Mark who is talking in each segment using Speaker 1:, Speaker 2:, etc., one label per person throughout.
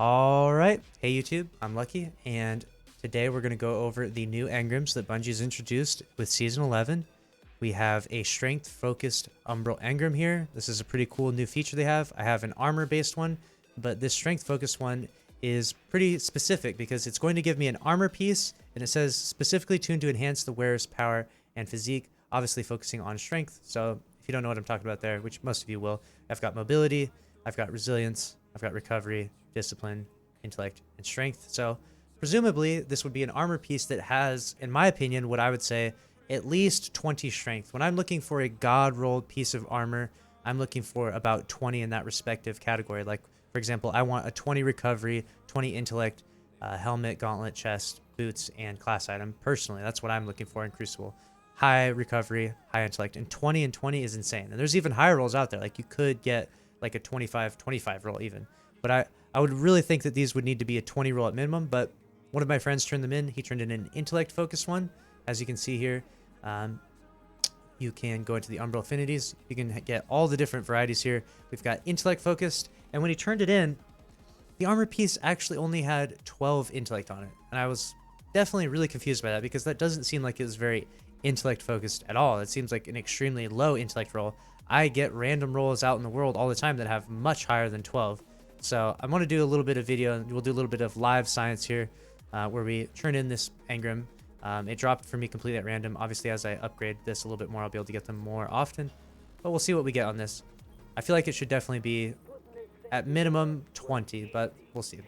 Speaker 1: All right. Hey, YouTube. I'm Lucky, and today we're going to go over the new Engrams that Bungie's introduced with Season 11. We have a strength-focused Umbral Engram here. This is a pretty cool new feature they have. I have an armor-based one, but this strength-focused one is pretty specific because it's going to give me an armor piece, and it says specifically tuned to enhance the wearer's power and physique, obviously focusing on strength. So if you don't know what I'm talking about there, which most of you will, I've got mobility, I've got resilience, I've got recovery, discipline, intellect, and strength. So presumably this would be an armor piece that has, in my opinion, what I would say at least 20 strength. When I'm looking for a god rolled piece of armor, I'm looking for about 20 in that respective category. Like, for example, I want a 20 recovery, 20 intellect, helmet, gauntlet, chest, boots, and class item. Personally, that's what I'm looking for in Crucible. High recovery, high intellect, and 20 and 20 is insane. And there's even higher rolls out there. Like, you could get like a 25 roll even. But I would really think that these would need to be a 20 roll at minimum, but one of my friends turned them in. He turned in an intellect focused one. As you can see here, you can go into the Umbral affinities. You can get all the different varieties here. We've got intellect focused, and when he turned it in, the armor piece actually only had 12 intellect on it. And I was definitely really confused by that because that doesn't seem like it was very intellect focused at all. It seems like an extremely low intellect roll. I get random rolls out in the world all the time that have much higher than 12. So I'm going to do a little bit of video, and we'll do a little bit of live science here where we turn in this Engram. It dropped for me completely at random. Obviously, as I upgrade this a little bit more, I'll be able to get them more often. But we'll see what we get on this. I feel like it should definitely be at minimum 20, but we'll see.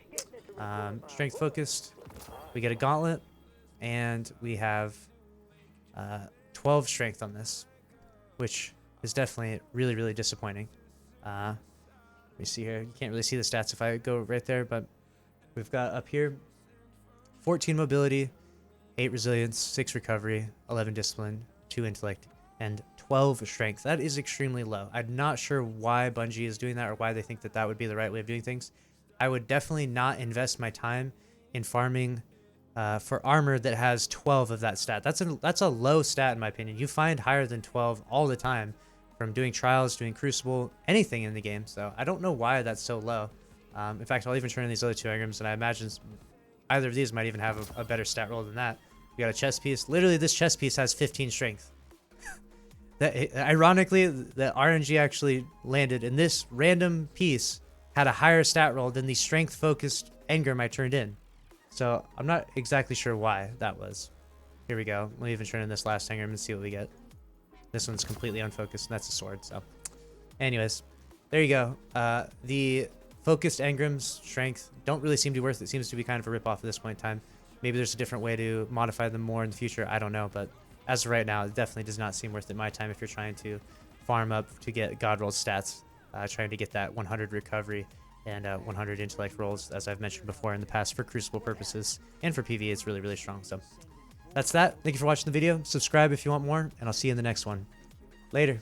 Speaker 1: Strength focused. We get a gauntlet, and we have 12 strength on this, which is definitely really, really disappointing. Let me see here. You can't really see the stats if I go right there, but we've got up here 14 mobility, 8 resilience, 6 recovery, 11 discipline, 2 intellect, and 12 strength. That is extremely low. I'm not sure why Bungie is doing that or why they think that that would be the right way of doing things. I would definitely not invest my time in farming for armor that has 12 of that stat. That's a low stat in my opinion. You find higher than 12 all the time from doing trials, doing Crucible, anything in the game. So I don't know why that's so low. In fact, I'll even turn in these other two Engrams, and I imagine either of these might even have a better stat roll than that. We got a chest piece. Literally, this chest piece has 15 strength. Ironically, the RNG actually landed, and this random piece had a higher stat roll than the strength-focused Engram I turned in. So I'm not exactly sure why that was. Here we go. Let me even turn in this last Engram and see what we get. This one's completely unfocused, and that's a sword. So anyways, there you go. The focused Engram's strength don't really seem to be worth it. It seems to be kind of a ripoff at this point in time. Maybe there's a different way to modify them more in the future. I don't know, but as of right now, it definitely does not seem worth it my time if you're trying to farm up to get god roll stats, trying to get that 100 recovery and 100 intellect rolls, as I've mentioned before in the past for Crucible purposes, and for PvE, it's really, really strong. So that's that. Thank you for watching the video. Subscribe if you want more, and I'll see you in the next one. Later.